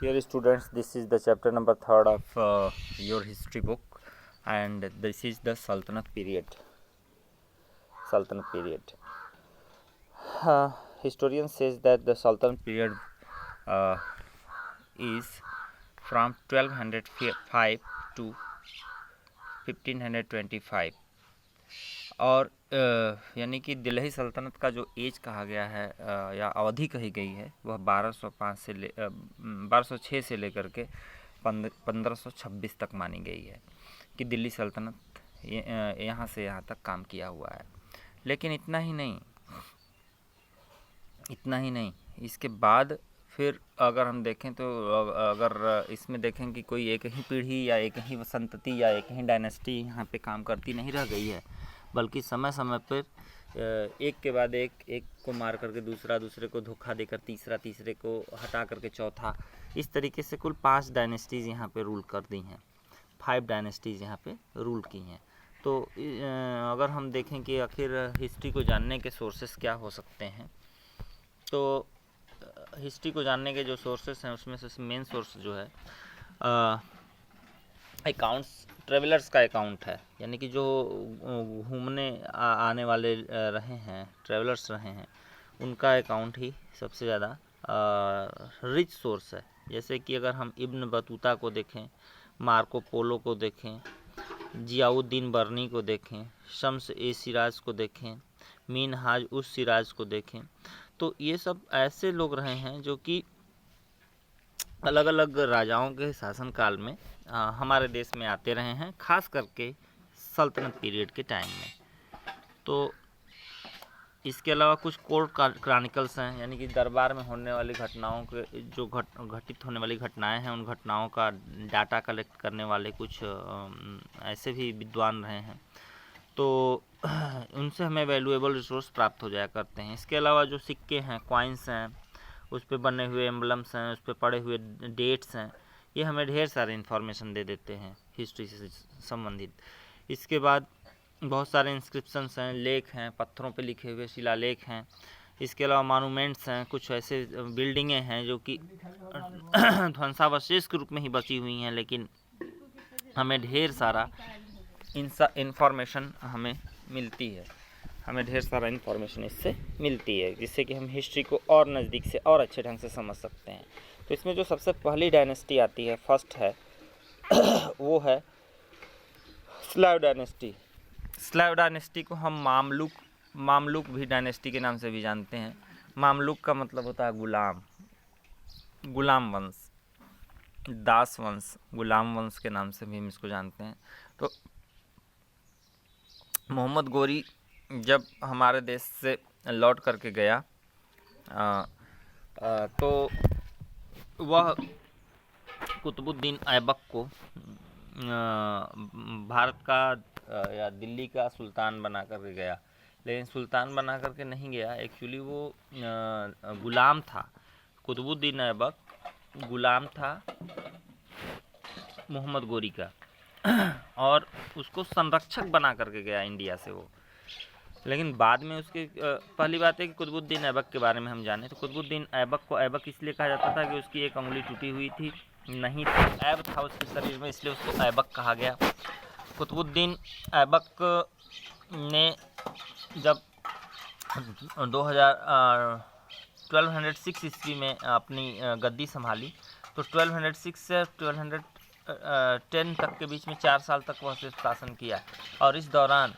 Dear students, this is the chapter number 3 of your history book, and this is the Sultanate period. Historian says that the Sultanate period is from 1205 to 1525 और यानी कि दिल्ली सल्तनत का जो as कहा गया है या अवधि कही गई है वह 1206 से लेकर के 1526 तक मानी गई है कि दिल्ली सल्तनत यहाँ से यहाँ तक काम किया हुआ है। लेकिन इतना ही नहीं इसके बाद फिर अगर हम देखें तो अगर इसमें देखें कि कोई एक ही पीढ़ी या एक ही संतति या एक ही डायनेस्टी यहाँ पे काम करती नहीं रह गई है, बल्कि समय समय पर एक के बाद एक को मार करके दूसरे को धोखा देकर तीसरे को हटा करके चौथा, इस तरीके से कुल 5 डायनेस्टीज़ यहाँ पे रूल कर दी हैं, 5 डायनेस्टीज़ यहाँ पे रूल की हैं। तो अगर हम देखें कि आखिर हिस्ट्री को जानने के सोर्सेस क्या हो सकते हैं, तो हिस्ट्री को जानने के जो सोर्सेस हैं उसमें से मेन सोर्स जो है अकाउंट्स, ट्रेवलर्स का अकाउंट है, यानी कि जो घूमने आने वाले रहे हैं, ट्रेवलर्स रहे हैं, उनका अकाउंट ही सबसे ज़्यादा रिच सोर्स है। जैसे कि अगर हम इब्न बतूता को देखें, मार्को पोलो को देखें, जियाउद्दीन बर्नी को देखें, शम्स ए सिराज को देखें, मिनहाज उस सिराज को देखें, तो ये सब ऐसे लोग रहे हैं जो कि अलग अलग राजाओं के शासनकाल में हमारे देश में आते रहे हैं, खास करके सल्तनत पीरियड के टाइम में। तो इसके अलावा कुछ कोर्ट क्रॉनिकल्स हैं, यानी कि दरबार में होने वाली घटनाओं के जो घटित होने वाली घटनाएं हैं, उन घटनाओं का डाटा कलेक्ट करने वाले कुछ ऐसे भी विद्वान रहे हैं, तो उनसे हमें वैल्यूएबल रिसोर्स प्राप्त हो जाया करते हैं। इसके अलावा जो सिक्के हैं, कॉइन्स हैं, उस पर बने हुए एम्बलम्स हैं, उस पर पड़े हुए डेट्स हैं, ये हमें ढेर सारे इन्फॉर्मेशन दे देते हैं हिस्ट्री से संबंधित। इसके बाद बहुत सारे इंस्क्रिप्शंस हैं, लेख हैं, पत्थरों पे लिखे हुए शिलालेख हैं। इसके अलावा मानूमेंट्स हैं, कुछ ऐसे बिल्डिंगें हैं जो कि ध्वंसावशेष के रूप में ही बची हुई हैं, लेकिन हमें ढेर सारा इन्फॉर्मेशन हमें मिलती है, इससे मिलती है, जिससे कि हम हिस्ट्री को और नज़दीक से और अच्छे ढंग से समझ सकते हैं। तो इसमें जो सबसे पहली डायनेस्टी आती है, फर्स्ट है वो है स्लाव डायनेस्टी। स्लाव डायनेस्टी को हम मामलुक भी डायनेस्टी के नाम से भी जानते हैं। मामलुक का मतलब होता है गुलाम वंश, दास वंश, गुलाम वंश के नाम से भी हम इसको जानते हैं। तो मोहम्मद गोरी जब हमारे देश से लौट करके गया तो वह कुतुबुद्दीन ऐबक को भारत का या दिल्ली का सुल्तान बना करके गया, लेकिन सुल्तान बना करके नहीं गया, एक्चुअली वो गुलाम था। कुतुबुद्दीन ऐबक गुलाम था मोहम्मद गोरी का और उसको संरक्षक बना करके गया इंडिया से वो। लेकिन बाद में उसके पहली बात है कि कुतुबुद्दीन ऐबक के बारे में हम जाने तो कुतुबुद्दीन ऐबक को ऐबक इसलिए कहा जाता था कि उसकी एक उंगली टूटी हुई थी, नहीं थी, ऐब था उसके शरीर में, इसलिए उसको ऐबक कहा गया। कुतुबुद्दीन ऐबक ने जब 1206 ईस्वी में अपनी गद्दी संभाली, तो 1206 से 1210 तक के बीच में 4 साल तक वह सिर्फ शासन किया, और इस दौरान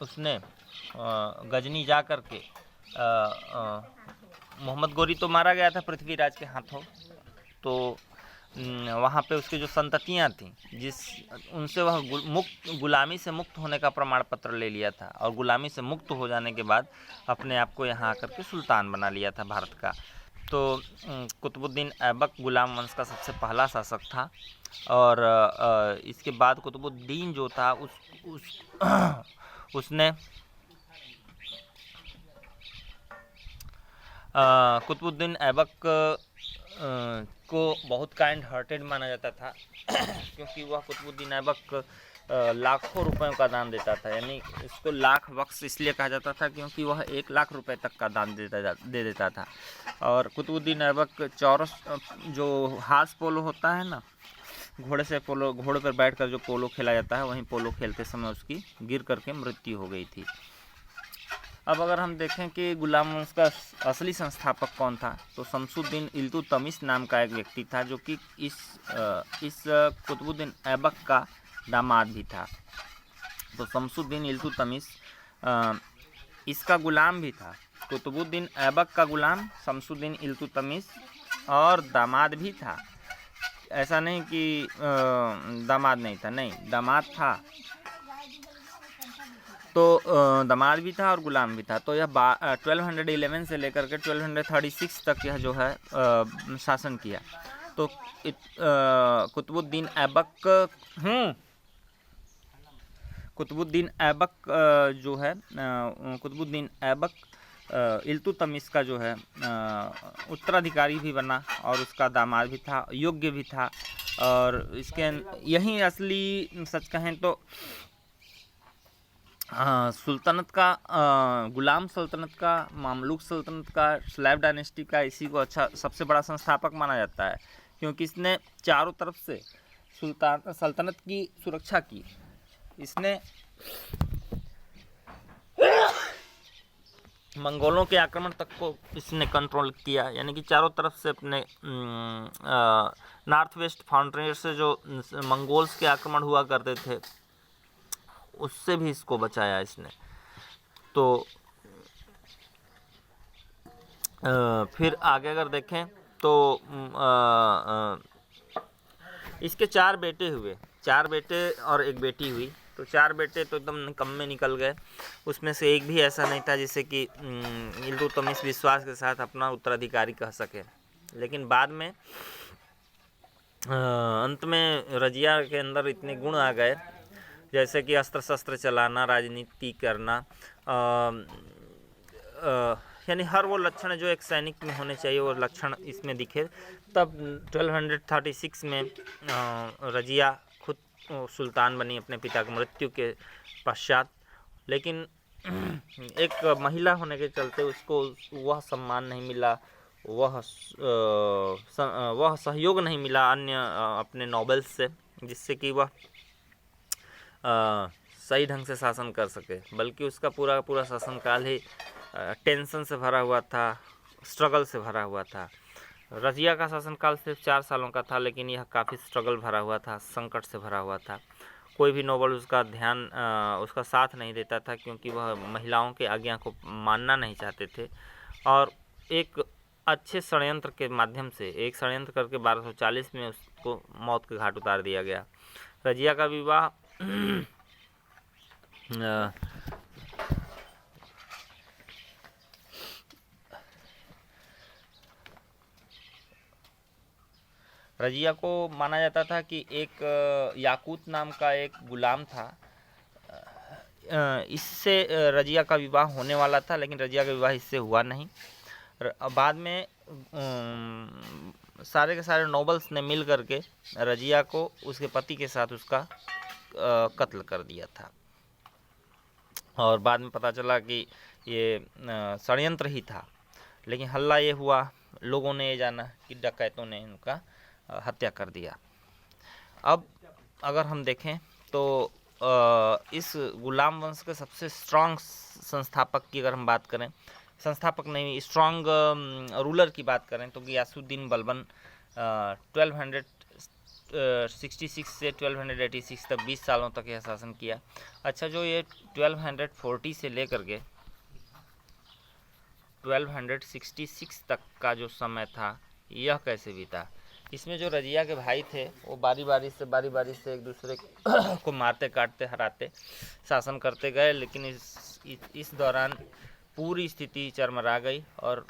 उसने गजनी जा कर के मोहम्मद गोरी तो मारा गया था पृथ्वीराज के हाथों, तो वहाँ पे उसकी जो संततियाँ थीं उनसे वह गुलामी से मुक्त होने का प्रमाण पत्र ले लिया था, और गुलामी से मुक्त हो जाने के बाद अपने आप को यहाँ आकर के सुल्तान बना लिया था भारत का। तो कुतुबुद्दीन ऐबक गुलाम वंश का सबसे पहला शासक था, और इसके बाद कुतुबुद्दीन जो था उसने कुतुबुद्दीन ऐबक को बहुत काइंड हार्टेड माना जाता था क्योंकि वह कुतुबुद्दीन ऐबक लाखों रुपयों का दान देता था। यानी इसको लाख बख्श इसलिए कहा जाता था क्योंकि वह 1 लाख रुपए तक का दान दे देता था। और कुतुबुद्दीन ऐबक चौरस जो हाथ पोलो होता है ना, घोड़े पर बैठकर जो पोलो खेला जाता है, वहीं पोलो खेलते समय उसकी गिर करके मृत्यु हो गई थी। अब अगर हम देखें कि गुलाम वंश का असली संस्थापक कौन था, तो शमसुद्दीन इल्तुतमिश नाम का एक व्यक्ति था, जो कि इस कुतुबुद्दीन ऐबक का दामाद भी था। तो शमसुद्दीन इल्तुतमिश इसका गुलाम भी था। कुतुबुद्दीन ऐबक का गुलाम शमसुद्दीन इल्तुतमिश और दामाद भी था। ऐसा नहीं कि दामाद नहीं था, नहीं, दामाद था। तो दामाद भी था और गुलाम भी था। तो यह 1211 से लेकर के 1236 तक यह जो है शासन किया। तो कुतुबुद्दीन ऐबक जो है, कुतुबुद्दीन ऐबक इल्तुतमिश का जो है उत्तराधिकारी भी बना और उसका दामाद भी था, योग्य भी था। और इसके यही असली सच कहें तो सुल्तनत का, गुलाम सल्तनत का, मामलुक सल्तनत का, स्लैब डायनेस्टी का इसी को अच्छा सबसे बड़ा संस्थापक माना जाता है, क्योंकि इसने चारों तरफ से सल्तनत की सुरक्षा की। इसने मंगोलों के आक्रमण तक को इसने कंट्रोल किया, यानी कि चारों तरफ से अपने नॉर्थ वेस्ट फ्रंटियर से जो मंगोल्स के आक्रमण हुआ करते थे, उससे भी इसको बचाया इसने। तो फिर आगे अगर देखें तो इसके 4 बेटे हुए, 4 बेटे और एक बेटी हुई। तो 4 बेटे तो एकदम कम में निकल गए। उसमें से एक भी ऐसा नहीं था जिसे कि इल्तुतमिश विश्वास के साथ अपना उत्तराधिकारी कह सके। लेकिन बाद में अंत में रजिया के अंदर इतने गुण आ गए, जैसे कि अस्त्र शस्त्र चलाना, राजनीति करना, यानी हर वो लक्षण जो एक सैनिक में होने चाहिए वो लक्षण इसमें दिखे। तब 1236 में रजिया खुद सुल्तान बनी अपने पिता की मृत्यु के पश्चात। लेकिन एक महिला होने के चलते उसको वह सम्मान नहीं मिला, वह सहयोग नहीं मिला अन्य अपने नॉबल्स से, जिससे कि वह सही ढंग से शासन कर सके। बल्कि उसका पूरा शासनकाल ही टेंशन से भरा हुआ था, स्ट्रगल से भरा हुआ था। रजिया का शासनकाल सिर्फ 4 सालों का था, लेकिन यह काफ़ी स्ट्रगल भरा हुआ था, संकट से भरा हुआ था। कोई भी नोबल उसका ध्यान उसका साथ नहीं देता था, क्योंकि वह महिलाओं के आज्ञा को मानना नहीं चाहते थे। और एक अच्छे षड्यंत्र के माध्यम से, एक षड्यंत्र करके 1240 में उसको मौत के घाट उतार दिया गया। रजिया का विवाह रजिया को माना जाता था कि एक याकूत नाम का एक गुलाम था, इससे रजिया का विवाह होने वाला था, लेकिन रजिया का विवाह इससे हुआ नहीं। बाद में सारे के सारे नोबल्स ने मिल करके रजिया को उसके पति के साथ उसका कत्ल कर दिया था। और बाद में पता चला कि ये षड्यंत्र ही था, लेकिन हल्ला ये हुआ, लोगों ने ये जाना कि डकैतों ने इनका हत्या कर दिया। अब अगर हम देखें तो इस गुलाम वंश के सबसे स्ट्रांग संस्थापक की अगर हम बात करें, संस्थापक नहीं, स्ट्रांग रूलर की बात करें, तो गियासुद्दीन बलबन 1266 से 1286 तक 20 सालों तक यह शासन किया। अच्छा, जो ये 1240 से लेकर के 1266 तक का जो समय था, यह कैसे बीता? इसमें जो रजिया के भाई थे वो बारी बारी से एक दूसरे को मारते काटते हराते शासन करते गए, लेकिन इस दौरान पूरी स्थिति चरमरा गई और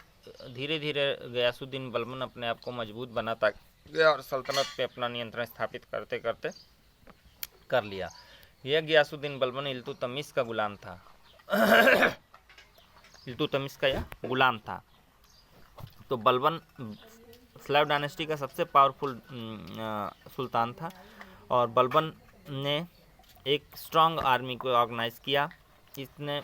धीरे धीरे गियासुद्दीन बलबन अपने आप को मजबूत बनाता गया और सल्तनत पे अपना नियंत्रण स्थापित करते करते कर लिया। यह गियासुद्दीन बलबन इल्तुतमिश का गुलाम था। इल्तुतमिश का यह गुलाम था। तो बलबन स्लैब डायनेस्टी का सबसे पावरफुल सुल्तान था और बलबन ने एक स्ट्रांग आर्मी को ऑर्गेनाइज किया। इसने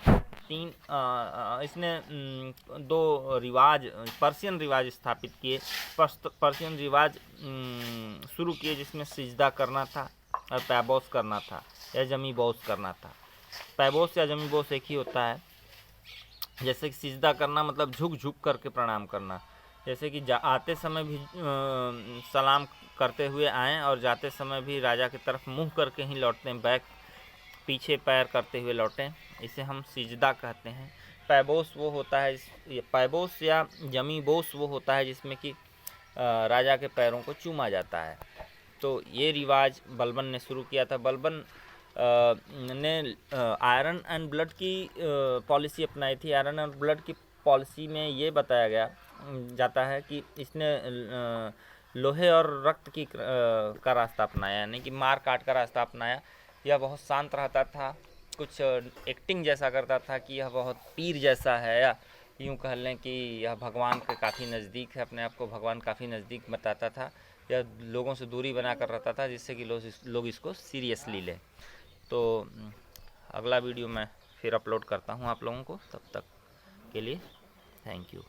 दो रिवाज, पर्शियन रिवाज स्थापित किए। पर्शियन रिवाज शुरू किए जिसमें सिजदा करना था और पैबोस करना था या जमी बोस करना था। पैबोस या जमी बोस एक ही होता है। जैसे कि सिजदा करना मतलब झुक झुक करके प्रणाम करना, जैसे कि आते समय भी सलाम करते हुए आएँ और जाते समय भी राजा की तरफ मुँह करके ही लौटते हैं, बैक पीछे पैर करते हुए लौटें, इसे हम सिजदा कहते हैं। पैबोस वो होता है, पैबोस या जमी बोस वो होता है जिसमें कि राजा के पैरों को चूमा जाता है। तो ये रिवाज बलबन ने शुरू किया था। बलबन ने आयरन एंड ब्लड की पॉलिसी अपनाई थी। आयरन एंड ब्लड की पॉलिसी में ये बताया गया जाता है कि इसने लोहे और रक्त की का रास्ता अपनाया, यानी कि मार काट का रास्ता अपनाया। यह बहुत शांत रहता था, कुछ एक्टिंग जैसा करता था कि यह बहुत पीर जैसा है, या यूँ कह लें कि यह भगवान के काफ़ी नज़दीक है, अपने आप को भगवान काफ़ी नज़दीक बताता था। यह लोगों से दूरी बना कर रहता था जिससे कि लोग इसको सीरियसली लें। तो अगला वीडियो मैं फिर अपलोड करता हूँ आप लोगों को, तब तक के लिए थैंक यू।